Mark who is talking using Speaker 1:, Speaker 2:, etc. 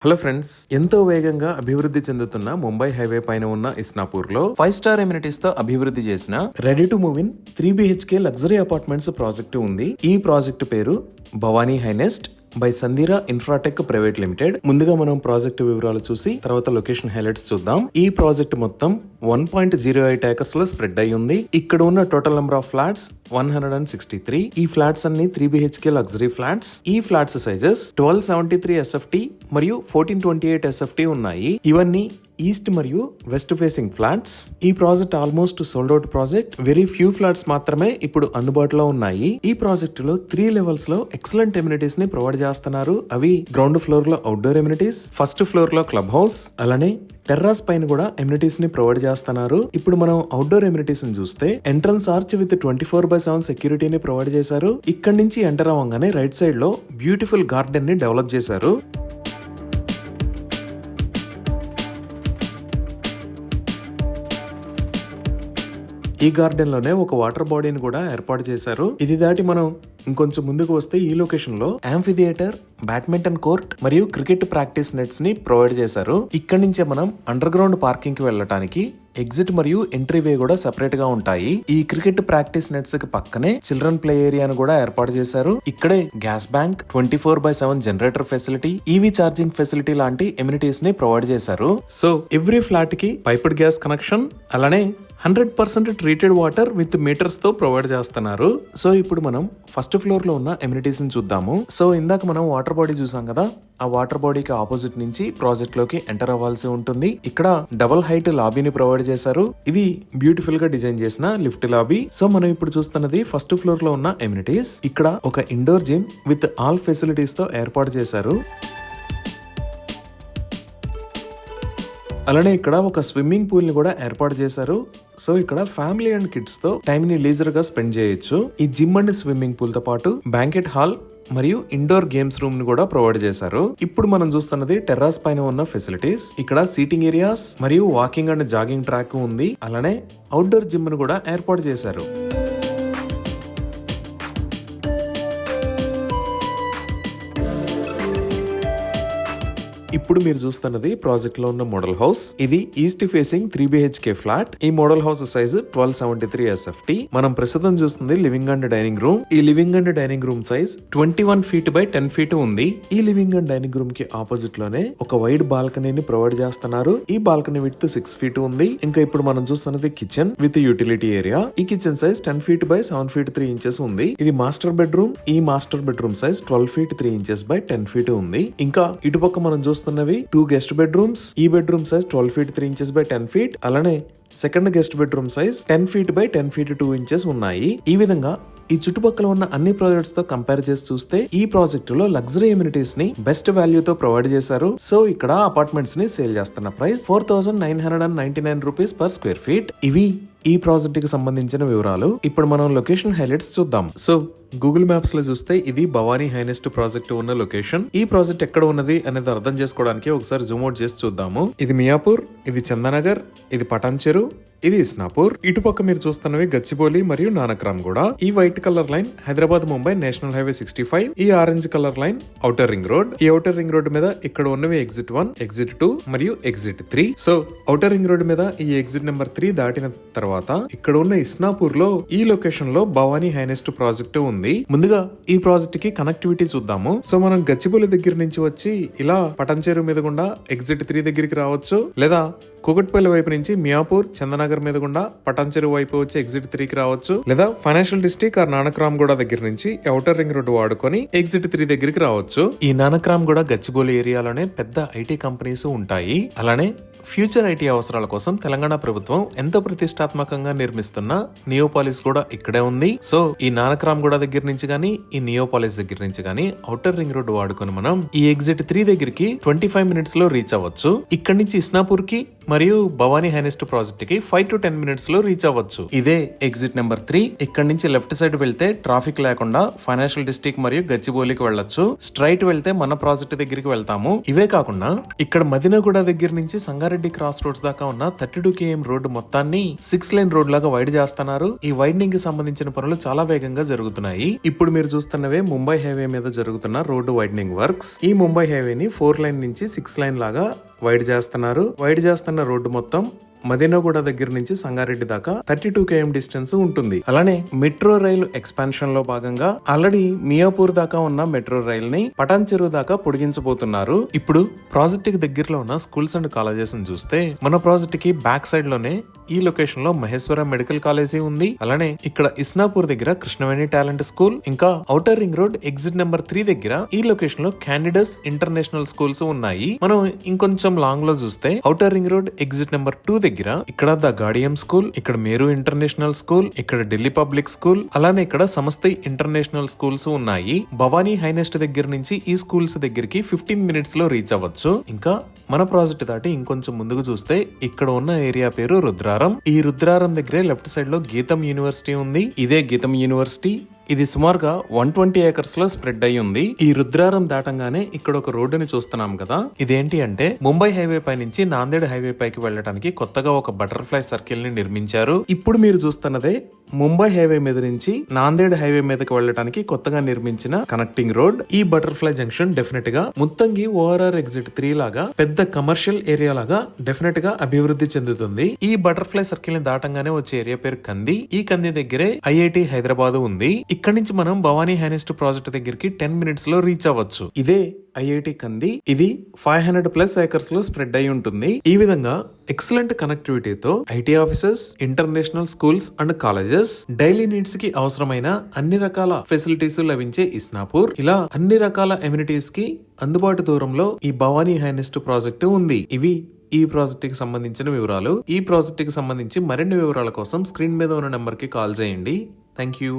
Speaker 1: Hello friends, ఎంతో వేగంగా అభివృద్ధి చెందుతున్న ముంబై హైవే పైన ఉన్న ఇస్నాపూర్ లో 5 స్టార్ ఎమ్యూనిటీస్ తో అభివృద్ధి చేసిన ready to move in 3 BHK luxury apartments project ఉంది. ఈ ప్రాజెక్టు పేరు Bhavani Highnest by Sandhira Infratech private limited. ముందుగా మనం ప్రాజెక్టు వివరాలు చూసి తర్వాత లొకేషన్ హైలైట్స్ చూద్దాం. ఈ ప్రాజెక్ట్ మొత్తం 1.08 ఏకర్స్ లో స్ప్రెడ్ అయి ఉంది. ఇక్కడ ఉన్న టోటల్ నెంబర్ ఆఫ్ ఫ్లాట్స్ 163. ఈ ఫ్లాట్స్ అన్ని 3 BHK లగ్జరీ ఫ్లాట్స్. ఈ ఫ్లాట్స్ సైజెస్ 1273 SFT మరియు 1428 SFT ఉన్నాయి. ఇవన్నీ ఈస్ట్ మరియు వెస్ట్ ఫేసింగ్ ఫ్లాట్స్. ఈ project almost sold out project. Very few flats మాత్రమే ఇప్పుడు అందుబాటులో ఉన్నాయి. ఈ ప్రాజెక్ట్ లో 3 లెవెల్స్ లో ఎక్సలెంట్ ఎమ్యూనిటీస్ ని ప్రొవైడ్ చేస్తున్నారు. అవి గ్రౌండ్ ఫ్లోర్ లో అవుట్డోర్ ఎమ్యూనిటీస్, ఫస్ట్ ఫ్లోర్ లో క్లబ్ హౌస్, అలానే టెర్రాస్ పైన కూడా ఎమ్యూనిటీస్ ని ప్రొవైడ్ చేస్తున్నారు. ఇప్పుడు మనం అవుట్డోర్ ఎమ్యూనిటీస్ ని చూస్తే ఎంట్రన్స్ ఆర్చ్ విత్ 24/7 సెక్యూరిటీని ప్రొవైడ్ చేశారు. ఇక్కడ నుంచి ఎంటర్ అవ్వగానే రైట్ సైడ్ లో బ్యూటిఫుల్ గార్డెన్ ని డెవలప్ చేశారు. ఈ గార్డెన్ లోనే ఒక వాటర్ బాడీని కూడా ఏర్పాటు చేశారు. ఇది దాటి మనం ఇంకొంచెం ముందుకు వస్తే ఈ లొకేషన్ లో యాంఫీ థియేటర్, బ్యాడ్మింటన్ కోర్ట్ మరియు క్రికెట్ ప్రాక్టీస్ నెట్స్ ని ప్రొవైడ్ చేశారు. ఇక్కడ నుంచే మనం అండర్ గ్రౌండ్ పార్కింగ్ కి వెళ్ళటానికి ఎగ్జిట్ మరియు ఎంట్రీ వే కూడా సెపరేట్ గా ఉంటాయి. ఈ క్రికెట్ ప్రాక్టీస్ నెట్స్ కి పక్కనే చిల్డ్రన్ ప్లే ఏరియాను కూడా ఏర్పాటు చేశారు. ఇక్కడే gas bank, 24/7 generator facility, EV charging facility లాంటి ఎమ్యూనిటీస్ ని ప్రొవైడ్ చేశారు. సో ఎవ్రీ ఫ్లాట్ కి పైప్డ్ గ్యాస్ కనెక్షన్, అలానే 100% ట్రీటెడ్ వాటర్ విత్ మీటర్స్ తో ప్రొవైడ్ చేస్తున్నారు. సో ఇప్పుడు మనం ఫస్ట్ ఫ్లోర్ లో ఉన్న ఎమ్యూనిటీస్ ని చూద్దాము. సో ఇందాక మనం వాటర్ బాడీ చూసాం కదా, ఆ వాటర్ బాడీకి ఆపోజిట్ నుంచి ప్రాజెక్ట్ లోకి ఎంటర్ అవ్వాల్సి ఉంటుంది. ఇక్కడ డబుల్ హైట్ లాబీని ప్రొవైడ్ చేశారు. ఇది బ్యూటిఫుల్ గా డిజైన్ చేసిన లిఫ్ట్ లాబీ. సో మనం ఇప్పుడు చూస్తున్నది ఫస్ట్ ఫ్లోర్ లో ఉన్న ఎమ్యూనిటీస్. ఇక్కడ ఒక indoor gym with all facilities తో ఏర్పాటు చేశారు. అలానే ఇక్కడ ఒక స్విమ్మింగ్ పూల్ ని కూడా ఏర్పాటు చేశారు. సో ఇక్కడ ఫ్యామిలీ అండ్ కిడ్స్ తో టైం ని లీజర్ గా స్పెండ్ చేయొచ్చు. ఈ జిమ్ అండ్ స్విమ్మింగ్ పూల్ తో పాటు బ్యాంకెట్ హాల్ మరియు ఇండోర్ గేమ్స్ రూమ్ ని కూడా ప్రొవైడ్ చేశారు. ఇప్పుడు మనం చూస్తున్నది టెర్రాస్ పైన ఉన్న ఫెసిలిటీస్. ఇక్కడ సీటింగ్ ఏరియాస్ మరియు వాకింగ్ అండ్ జాగింగ్ ట్రాక్ ఉంది. అలానే అవుట్డోర్ జిమ్ ను కూడా ఏర్పాటు చేశారు. ఇప్పుడు మీరు చూస్తున్నది ప్రాజెక్ట్ లో ఉన్న మోడల్ హౌస్. ఇది ఈస్ట్ ఫేసింగ్ 3 BHK ఫ్లాట్. ఈ మోడల్ హౌస్ సైజ్ 1273 SFT. మనం ప్రస్తుతం చూస్తుంది లివింగ్ అండ్ డైనింగ్ రూమ్. ఈ living and dining room size 21 feet by 10 feet ఉంది. ఈ లివింగ్ అండ్ డైనింగ్ రూమ్ కి ఆపోజిట్ లోనే ఒక వైడ్ బాల్కనీని ప్రొవైడ్ చేస్తున్నారు. ఈ బాల్కనీ విడ్త్ 6 feet ఉంది. ఇంకా ఇప్పుడు మనం చూస్తున్నది కిచెన్ విత్ యూటిలిటీ ఏరియా. ఈ kitchen size 10 feet by 7 feet 3 inches ఉంది. ఇది మాస్టర్ బెడ్రూమ్. ఈ master bedroom size 12 feet 3 inches by 10 feet ఉంది. ఇంకా ఇటుపక్క మనం చూస్తున్నవి 2 గెస్ట్ బెడ్రూమ్స్. ఈ bedroom size 12 feet 3 inches by 10 feet. అలానే second guest bedroom size 10 feet by 10 feet 2 inches ఉన్నాయి. ఈ విధంగా ఈ చుట్టుపక్కల ఉన్న అన్ని ప్రాజెక్ట్స్ తో కంపేర్ చేసి చూస్తే ఈ ప్రాజెక్ట్ లో లగ్జరీ ఎమ్యూనిటీస్ ని బెస్ట్ వాల్యూ తో ప్రొవైడ్ చేశారు. సో ఇక్కడ అపార్ట్మెంట్స్ ని సేల్ చేస్తున్న price 4,999 rupees per square feet. ఇవి ఈ ప్రాజెక్ట్ కి సంబంధించిన వివరాలు. ఇప్పుడు మనం లొకేషన్ హైలైట్స్ చూద్దాం. సో గూగుల్ మ్యాప్స్ లో చూస్తే ఇది భవానీ హైనెస్ట్ ప్రాజెక్ట్ ఉన్న లొకేషన్. ఈ ప్రాజెక్ట్ ఎక్కడ ఉన్నది అనేది అర్థం చేసుకోవడానికి ఒకసారి జూమ్ అవుట్ చేసి చూద్దాము. ఇది మియాపూర్, ఇది చందానగర్, ఇది పటాన్ చెరు, ఇది ఇస్నాపూర్. ఇటుపక్క మీరు చూస్తున్నవి గచ్చిబౌలి మరియు నానక్రామ్ కూడా. ఈ white colour line Hyderabad Mumbai national highway 65. ఈ orange colour line outer ring road. ఈ ఔటర్ రింగ్ రోడ్ మీద ఇక్కడ ఉన్నవి ఎగ్జిట్ 1, ఎగ్జిట్ 2 మరియు exit 3. So outer ring road మీద ఈ ఎగ్జిట్ నెంబర్ 3 దాటిన తర్వాత ఇక్కడ ఉన్న ఇస్నాపూర్ లో ఈ లొకేషన్ లో భవానీ హైనెస్ట్ ప్రాజెక్ట్ ఉంది. ముందుగా ఈ ప్రాజెక్ట్ కి కనెక్టివిటీ చూద్దాము. సో మనం గచ్చిబౌలి దగ్గర నుంచి వచ్చి ఇలా పటంచేరు మీద గుండా ఎగ్జిట్ 3 దగ్గరికి రావచ్చు, లేదా కూకట్పల్లి వైపు నుంచి మియాపూర్, చందనగర్ మీద గుండా పటాన్చెరు వైపు వచ్చి ఎగ్జిట్ 3 కి రావచ్చు, లేదా ఫైనాన్షియల్ డిస్ట్రిక్ట్ ఆర్ నానక్రామ్ గూడ దగ్గర నుంచి ఔటర్ రింగ్ రోడ్ వాడుకొని ఎగ్జిట్ 3 దగ్గరికి రావచ్చు. ఈ నానక్రామ్ గూడ గచ్చిబౌలి ఏరియాలోనే పెద్ద ఐటీ కంపెనీస్ ఉంటాయి. అలానే ఫ్యూచర్ ఐటీ అవసరాల కోసం తెలంగాణ ప్రభుత్వం ఎంతో ప్రతిష్టాత్మకంగా నిర్మిస్తున్న నియోపాలిస్ కూడా ఇక్కడే ఉంది. సో ఈ నానక్రామ్ గూడ దగ్గర నుంచి గానీ, ఈ నియోపాలిస్ దగ్గర నుంచి గానీ ఔటర్ రింగ్ రోడ్ వాడుకొని మనం ఈ ఎగ్జిట్ 3 దగ్గరికి 25 minutes లో రీచ్ అవ్వచ్చు. ఇక్కడ నుంచి ఇస్నాపూర్ కి మరియు భవానీ హైనెస్ట్ ప్రాజెక్ట్ కి 5 to 10 minutes లో రీచ్ అవ్వచ్చు. ఇదే ఎగ్జిట్ నెంబర్ 3. ఇక్కడ నుంచి లెఫ్ట్ సైడ్ వెళ్తే ట్రాఫిక్ లేకుండా ఫైనాన్షియల్ డిస్ట్రిక్ట్ మరియు గచ్చిబౌలికి వెళ్ళొచ్చు. స్ట్రైట్ వెళ్తే మన ప్రాజెక్ట్ దగ్గరికి వెళ్తాము. ఇవే కాకుండా ఇక్కడ మదినగూడ దగ్గర నుంచి సంగారెడ్డి క్రాస్ రోడ్స్ దాకా ఉన్న 32 km రోడ్డు మొత్తాన్ని 6 lane రోడ్ లాగా వైడ్ చేస్తున్నారు. ఈ వైడనింగ్ కి సంబంధించిన పనులు చాలా వేగంగా జరుగుతున్నాయి. ఇప్పుడు మీరు చూస్తున్నవే ముంబై హైవే మీద జరుగుతున్న రోడ్డు వైడనింగ్ వర్క్స్. ఈ ముంబై హైవేని 4 lane నుంచి 6 lane లాగా వైడ్ చేస్తున్నారు. వైడ్ చేస్తున్న రోడ్డు మొత్తం మదినగూడ దగ్గర నుంచి సంగారెడ్డి దాకా 32 km డిస్టెన్స్ ఉంటుంది. అలానే మెట్రో రైలు ఎక్స్పాన్షన్ లో భాగంగా ఆల్రెడీ మియాపూర్ దాకా ఉన్న మెట్రో రైల్ ని పటాన్ చెరువు దాకా పొడిగించబోతున్నారు. ఇప్పుడు ప్రాజెక్ట్ కి దగ్గరలో ఉన్న స్కూల్స్ అండ్ కాలేజెస్ ని చూస్తే మన ప్రాజెక్ట్ కి బ్యాక్ సైడ్ లోనే ఈ లొకేషన్ లో మహేశ్వర మెడికల్ కాలేజీ ఉంది. అలానే ఇక్కడ ఇస్నాపూర్ దగ్గర కృష్ణవేణి టాలెంట్ స్కూల్, ఇంకా outer ring road exit number 3 దగ్గర ఈ లొకేషన్ లో క్యాండిడస్ ఇంటర్నేషనల్ స్కూల్స్ ఉన్నాయి. మనం ఇంకొంచెం లాంగ్ లో చూస్తే outer ring road exit number 2 దగ్గర ఇక్కడ ద గాడియం స్కూల్, ఇక్కడ మేరు ఇంటర్నేషనల్ స్కూల్, ఇక్కడ ఢిల్లీ పబ్లిక్ స్కూల్, అలానే ఇక్కడ సమస్తై ఇంటర్నేషనల్ స్కూల్స్ ఉన్నాయి. భవానీ హైనెస్ట్ దగ్గర నుంచి ఈ స్కూల్స్ దగ్గరికి 15 minutes లో రీచ్ అవ్వచ్చు. ఇంకా మన ప్రాజెక్ట్ దాటి ఇంకొంచెం ముందుకు చూస్తే ఇక్కడ ఉన్న ఏరియా పేరు రుద్రారం. ఈ రుద్రారం దగ్గరే లెఫ్ట్ సైడ్ లో గీతం యూనివర్సిటీ ఉంది. ఇదే గీతం యూనివర్సిటీ. ఇది సుమారుగా 120 acres లో స్ప్రెడ్ అయి ఉంది. ఈ రుద్రారం దాటంగానే ఇక్కడ ఒక రోడ్డుని చూస్తున్నాం కదా. ఇదేంటి అంటే ముంబై హైవే పై నుంచి నాందేడ్ హైవే పైకి వెళ్ళడానికి కొత్తగా ఒక బటర్ఫ్లై సర్కిల్ ని నిర్మించారు. ఇప్పుడు మీరు చూస్తున్నదే ముంబై హైవే మీద నుంచి నాందేడ్ హైవే మీదకి వెళ్ళడానికి కొత్తగా నిర్మించిన కనెక్టింగ్ రోడ్. ఈ బటర్ఫ్లై జంక్షన్ డెఫినెట్ గా ముత్తంగి ORR ఎగ్జిట్ 3 లాగా పెద్ద కమర్షియల్ ఏరియా లాగా డెఫినెట్ గా అభివృద్ధి చెందుతుంది. ఈ బటర్ఫ్లై సర్కిల్ ని దాటంగానే వచ్చే ఏరియా పేరు కంది. ఈ కంది దగ్గరే IIT హైదరాబాద్ ఉంది. ఇక్కడ నుంచి మనం భవానీ హైనెస్ట్ ప్రాజెక్ట్ దగ్గరికి 10 minutes లో రీచ్ అవ్వచ్చు. ఇదే IIT కంది. ఇది 500+ acres లో స్ప్రెడ్ అయి ఉంటుంది. ఈ విధంగా ఎక్సలెంట్ కనెక్టివిటీతో IT offices, international schools and colleges, daily needs కి అవసరమైన అన్ని రకాల ఫెసిలిటీస్ లభించే ఇస్నాపూర్, ఇలా అన్ని రకాల ఎమ్యూనిటీస్ కి అందుబాటు దూరంలో ఈ భవానీ హైనెస్ట్ ప్రాజెక్ట్ ఉంది. ఇవి ఈ ప్రాజెక్ట్ కి సంబంధించిన వివరాలు. ఈ ప్రాజెక్ట్ కి సంబంధించి మరిన్ని వివరాల కోసం స్క్రీన్ మీద ఉన్న నెంబర్ కి కాల్ చేయండి. Thank you.